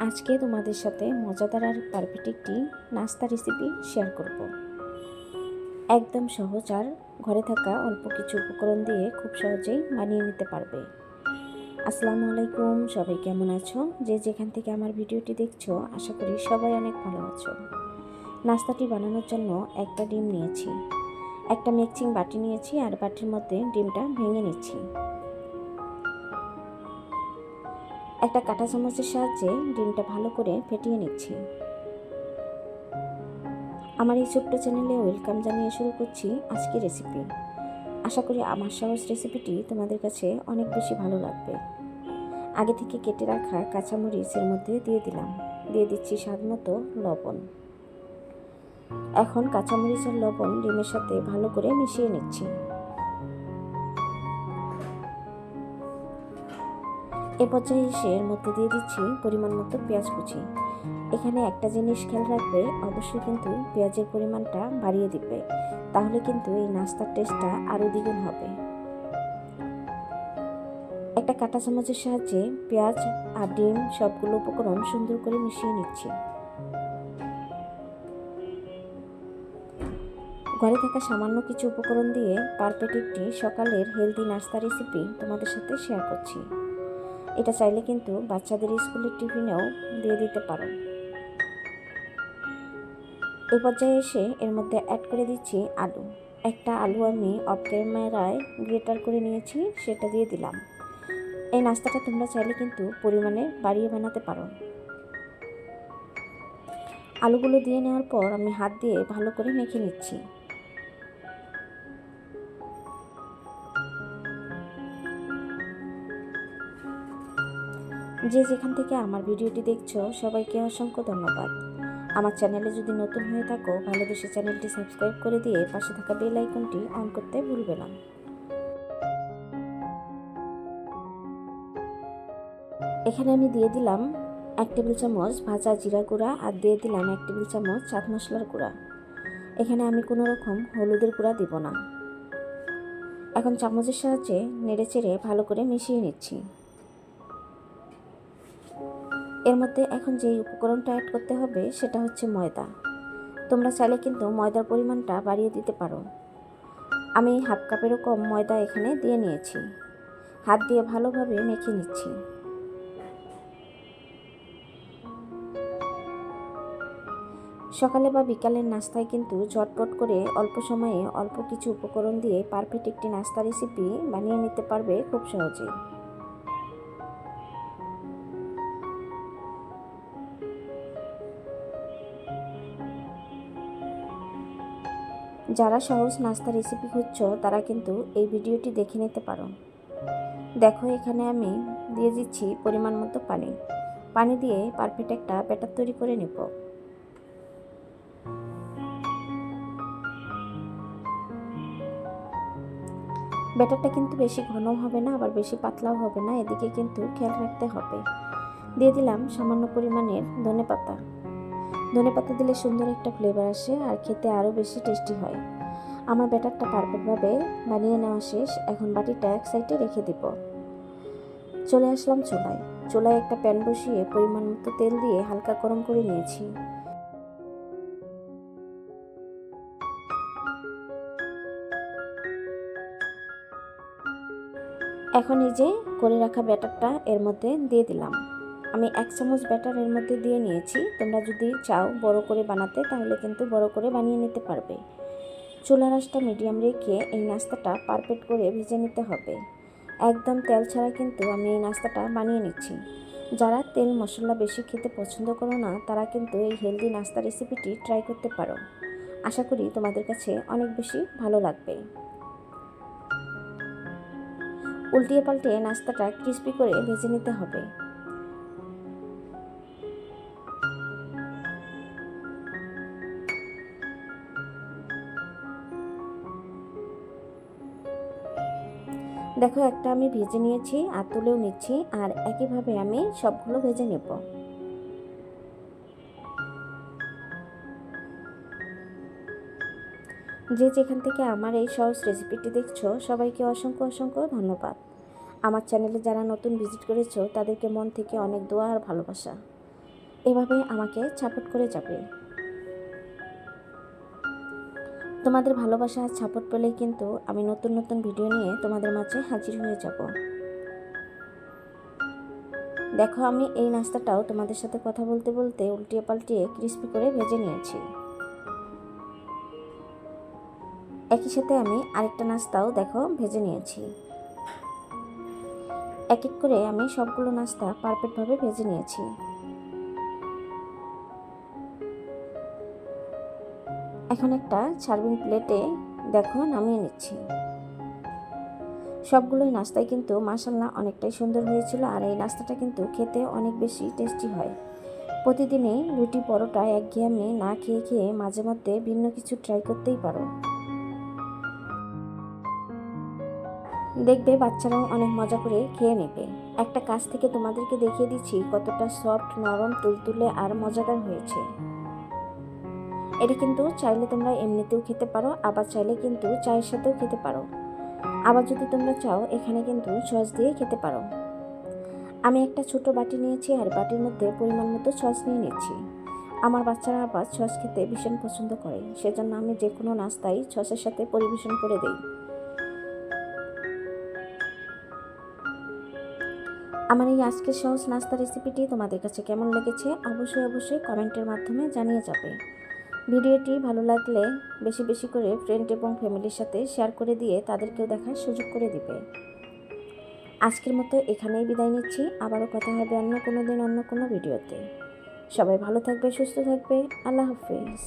আজকে তোমাদের সাথে মজাদার আর পারফেক্ট একটি নাস্তা রেসিপি শেয়ার করব। একদম সহজ আর ঘরে থাকা অল্প কিছু উপকরণ দিয়ে খুব সহজেই বানিয়ে নিতে পারবে। আসসালামু আলাইকুম, সবাই কেমন আছো? যে যেখান থেকে আমার ভিডিওটি দেখছো, আশা করি সবাই অনেক ভালো আছো। নাস্তাটি বানানোর জন্য একটা ডিম নিয়েছি, একটা মিক্সিং বাটি নিয়েছি আর বাটির মধ্যে ডিমটা ভেঙে নিচ্ছি। একটা কাঁটা চামচের সাহায্যে ডিমটা ভালো করে ফেটিয়ে নিচ্ছি। আমার এই ছোট্ট চ্যানেলে ওয়েলকাম জানিয়ে শুরু করছি আজকের রেসিপি। আশা করি আমার সহজ রেসিপিটি তোমাদের কাছে অনেক বেশি ভালো লাগবে। আগে থেকে কেটে রাখা কাঁচামরিচের মধ্যে দিয়ে দিচ্ছি স্বাদ মতো লবণ। এখন কাঁচামরিচ আর লবণ ডিমের সাথে ভালো করে মিশিয়ে নিচ্ছি। এ পর্যায়ে এসে এর মধ্যে দিয়ে দিচ্ছি পরিমাণ মতো পেঁয়াজ কুচি। এখানে একটা জিনিস খেয়াল রাখবে, অবশ্যই কিন্তু পেঁয়াজের পরিমাণটা বাড়িয়ে দিবে, তাহলে কিন্তু এই নাস্তার টেস্টটা আরও দ্বিগুণ হবে। একটা কাঁটা চামচের সাহায্যে পেঁয়াজ আর ডিম সবগুলো উপকরণ সুন্দর করে মিশিয়ে নিচ্ছি। ঘরে থাকা সামান্য কিছু উপকরণ দিয়ে পারফেক্ট একটি সকালের হেলদি নাস্তা রেসিপি তোমাদের সাথে শেয়ার করছি। এটা চাইলে কিন্তু বাচ্চাদের স্কুলের টিফিনেও দিয়ে দিতে পারো। এই পর্যায়ে এসে এর মধ্যে অ্যাড করে দিচ্ছি আলু। একটা আলু আমি অফ ক্যামেরায় গ্রেটার করে নিয়েছি, সেটা দিয়ে দিলাম। এই নাস্তাটা তোমরা চাইলে কিন্তু পরিমাণে বাড়িয়ে বানাতে পারো। আলুগুলো দিয়ে নেওয়ার পর আমি হাত দিয়ে ভালো করে মেখে নিচ্ছি। যে যেখান থেকে আমার ভিডিওটি দেখছো, সবাইকে অসংখ্য ধন্যবাদ। আমার চ্যানেলে যদি নতুন হয়ে থাকো, ভালোবেসে চ্যানেলটি সাবস্ক্রাইব করে দিয়ে পাশে থাকা বেল আইকনটি অন করতে ভুলবে না। এখানে আমি দিয়ে দিলাম 1 টেবিল চামচ ভাজা জিরা গুঁড়া আর দিয়ে দিলাম 1 টেবিল চামচ চাট মশলার গুঁড়া। এখানে আমি কোনো রকম হলুদের গুঁড়া দিব না। এখন চামচের সাহায্যে নেড়েচেড়ে ভালো করে মিশিয়ে নিচ্ছি। এর মধ্যে এখন যেই উপকরণটা অ্যাড করতে হবে সেটা হচ্ছে ময়দা। তোমরা চাইলে কিন্তু ময়দার পরিমাণটা বাড়িয়ে দিতে পারো। আমি হাফ কাপেরও কম ময়দা এখানে দিয়ে নিয়েছি। হাত দিয়ে ভালোভাবে মেখে নিচ্ছি। সকালে বা বিকালের নাস্তায় কিন্তু ঝটপট করে অল্প সময়ে অল্প কিছু উপকরণ দিয়ে পারফেক্ট একটি নাস্তা রেসিপি বানিয়ে নিতে পারবে খুব সহজেই। যারা সহজ নাস্তা রেসিপি খুঁজছো, তারা কিন্তু এই ভিডিওটি দেখে নিতে পারো। দেখো, এখানে আমি দিয়ে দিচ্ছি পরিমাণ মতো পানি দিয়ে পারফেক্ট একটা ব্যাটার তৈরি করে নেব। ব্যাটারটা কিন্তু বেশি ঘনও হবে না, আবার বেশি পাতলাও হবে না, এদিকে কিন্তু খেয়াল রাখতে হবে। দিয়ে দিলাম সামান্য পরিমাণের ধনেপাতা দিলে সুন্দর একটা ফ্লেভার আসে আর খেতে আরও বেশি টেস্টি হয়। আমার ব্যাটারটা পারফেক্টভাবে বানিয়ে নেওয়া শেষ। এখন বাটিটা এক সাইডে রেখে দিব। চলে আসলাম চুলায় একটা প্যান বসিয়ে পরিমাণ মতো তেল দিয়ে হালকা গরম করে নিয়েছি। এখন এই যে করে রাখা ব্যাটারটা এর মধ্যে দিয়ে দিলাম। আমি 1 চামচ ব্যাটার এর মধ্যে দিয়ে নিয়েছি। তোমরা যদি চাও বড় করে বানাতে, তাহলে কিন্তু বড় করে বানিয়ে নিতে পারবে। চুলার আঁচটা মিডিয়াম রেখে এই নাস্তাটা পারফেক্ট করে ভেজে নিতে হবে। একদম তেল ছাড়া কিন্তু আমি এই নাস্তাটা বানিয়ে নিচ্ছি। যারা তেল মশলা বেশি খেতে পছন্দ করো না, তারা কিন্তু এই হেলদি নাস্তা রেসিপিটি ট্রাই করতে পারো। আশা করি তোমাদের কাছে অনেক বেশি ভালো লাগবে। উল্টিয়ে পাল্টে নাস্তাটা ক্রিস্পি করে ভেজে নিতে হবে। দেখো, একটা আমি ভেজে নিয়েছি আর তুলেও নিচ্ছি, আর একইভাবে আমি সবগুলো ভেজে নেব। যে যেখান থেকে আমার এই সহজ রেসিপিটি দেখছো, সবাইকে অসংখ্য অসংখ্য ধন্যবাদ। আমার চ্যানেলে যারা নতুন ভিজিট করেছো, তাদেরকে মন থেকে অনেক দোয়া আর ভালোবাসা। এভাবে আমাকে সাপোর্ট করে যাবে। তোমাদের ভালোবাসা আর সাপোর্ট পেলেই কিন্তু আমি নতুন নতুন ভিডিও নিয়ে তোমাদের মাঝে হাজির হয়ে যাব। দেখো আমি এই নাস্তাটাও তোমাদের সাথে কথা বলতে বলতে উল্টিয়ে পাল্টিয়ে ক্রিস্পি করে ভেজে নিয়েছি। একই সাথে আমি আরেকটা নাস্তাও দেখো ভেজে নিয়েছি। এক এক করে আমি সবগুলো নাস্তা পারফেক্টভাবে ভেজে নিয়েছি। এখন একটা সার্ভিং প্লেটে দেখো নামিয়ে নিচ্ছি। সবগুলোই নাস্তাই কিন্তু মাশাআল্লাহ অনেকটাই সুন্দর হয়েছিল, আর এই নাস্তাটা কিন্তু খেতে অনেক বেশি টেস্টি হয়। প্রতিদিনই রুটি পরোটা একঘেয়েমি না খেয়ে খেয়ে মাঝে মধ্যে ভিন্ন কিছু ট্রাই করতেই পারো। দেখবে বাচ্চারাও অনেক মজা করে খেয়ে নেবে। একটা কাছ থেকে তোমাদেরকে দেখিয়ে দিচ্ছি কতটা সফট, নরম, তুলতুলে আর মজাদার হয়েছে। এটা কিন্তু চাইলে তোমরা এমনিতেও খেতে পারো, আবার চাইলে কিন্তু চায়ের সাথেও খেতে পারো। আবার যদি তোমরা চাও এখানে কিন্তু সস দিয়ে খেতে পারো। আমি একটা ছোট বাটি নিয়েছি আর বাটির মধ্যে পরিমাণ মতো সস নিয়ে নিচ্ছি। আমার বাচ্চারা আবার সস খেতে ভীষণ পছন্দ করে, সেজন্য আমি যে কোনো নাস্তাই সসের সাথে পরিবেশন করে দিই। আমার এই আজকের সহজ নাস্তা রেসিপিটি তোমাদের কাছে কেমন লেগেছে অবশ্যই কমেন্টের মাধ্যমে জানিয়ে যাবে। ভিডিওটি ভালো লাগলে বেশি বেশি করে ফ্রেন্ড এবং ফ্যামিলির সাথে শেয়ার করে দিয়ে তাদেরকেও দেখার সুযোগ করে দিবে। আজকের মতো এখানেই বিদায় নিচ্ছি। আবারও কথা হবে অন্য কোনো দিন অন্য কোনো ভিডিওতে। সবাই ভালো থাকবে, সুস্থ থাকবে। আল্লাহ হাফেজ।